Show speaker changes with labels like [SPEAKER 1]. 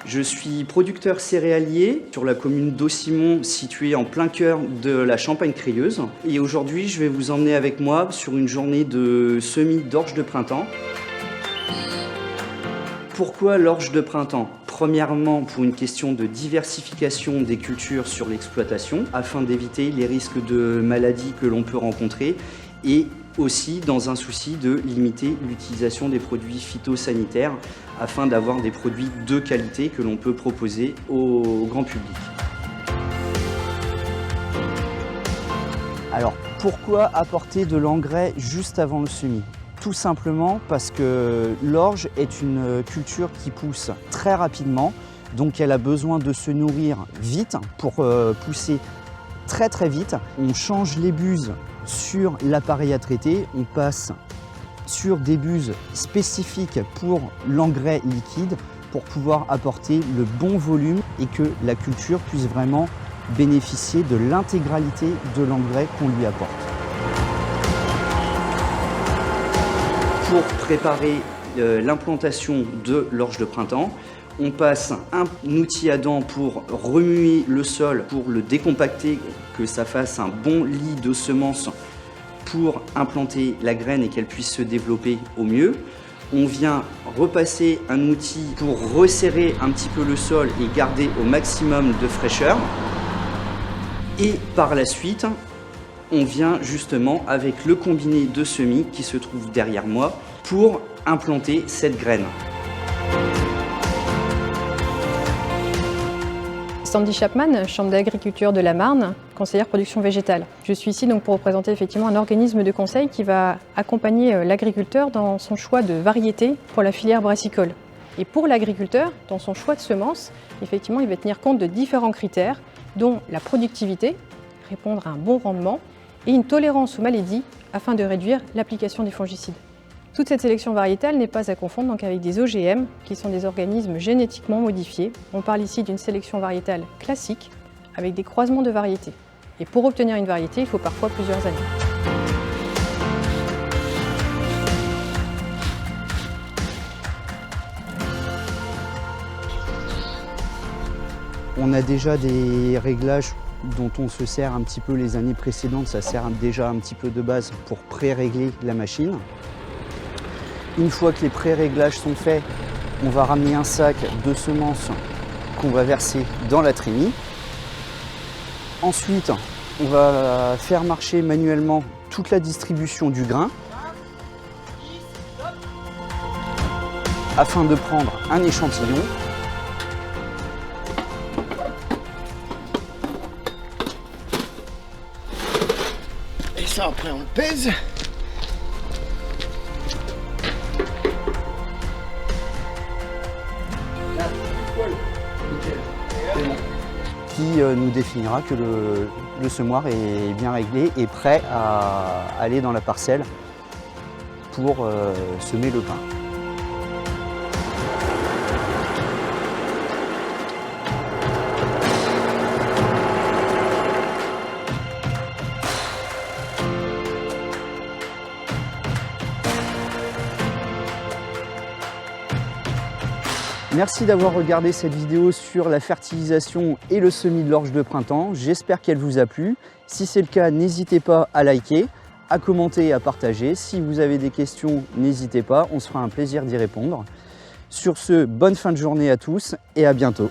[SPEAKER 1] Je suis producteur céréalier sur la commune d'Aucimont, située en plein cœur de la Champagne-Crieuse. Et aujourd'hui, je vais vous emmener avec moi sur une journée de semis d'orge de printemps. Pourquoi l'orge de printemps? Premièrement, pour une question de diversification des cultures sur l'exploitation, afin d'éviter les risques de maladies que l'on peut rencontrer, et aussi dans un souci de limiter l'utilisation des produits phytosanitaires, afin d'avoir des produits de qualité que l'on peut proposer au grand public. Alors, pourquoi apporter de l'engrais juste avant le semis? Tout simplement parce que l'orge est une culture qui pousse très rapidement, donc elle a besoin de se nourrir vite pour pousser très vite. On change les buses sur l'appareil à traiter, on passe sur des buses spécifiques pour l'engrais liquide pour pouvoir apporter le bon volume et que la culture puisse vraiment bénéficier de l'intégralité de l'engrais qu'on lui apporte. Pour préparer l'implantation de l'orge de printemps, on passe un outil à dents pour remuer le sol, pour le décompacter, que ça fasse un bon lit de semences pour implanter la graine et qu'elle puisse se développer au mieux. On vient repasser un outil pour resserrer un petit peu le sol et garder au maximum de fraîcheur. Et par la suite, on vient justement avec le combiné de semis qui se trouve derrière moi pour implanter cette graine.
[SPEAKER 2] Sandy Chapman, Chambre d'agriculture de la Marne, conseillère production végétale. Je suis ici donc pour représenter effectivement un organisme de conseil qui va accompagner l'agriculteur dans son choix de variété pour la filière brassicole. Et pour l'agriculteur, dans son choix de semences, effectivement, il va tenir compte de différents critères, dont la productivité, répondre à un bon rendement, et une tolérance aux maladies afin de réduire l'application des fongicides. Toute cette sélection variétale n'est pas à confondre donc avec des OGM, qui sont des organismes génétiquement modifiés. On parle ici d'une sélection variétale classique, avec des croisements de variétés. Et pour obtenir une variété, il faut parfois plusieurs années.
[SPEAKER 1] On a déjà des réglages dont on se sert un petit peu les années précédentes, ça sert déjà un petit peu de base pour pré-régler la machine. Une fois que les pré-réglages sont faits, on va ramener un sac de semences qu'on va verser dans la trémie. Ensuite, on va faire marcher manuellement toute la distribution du grain afin de prendre un échantillon.
[SPEAKER 3] Et ça, après, on le pèse.
[SPEAKER 1] Qui nous définira que le semoir est bien réglé et prêt à aller dans la parcelle pour semer le pain. Merci d'avoir regardé cette vidéo sur la fertilisation et le semis de l'orge de printemps. J'espère qu'elle vous a plu. Si c'est le cas, n'hésitez pas à liker, à commenter et à partager. Si vous avez des questions, n'hésitez pas, on se fera un plaisir d'y répondre. Sur ce, bonne fin de journée à tous et à bientôt.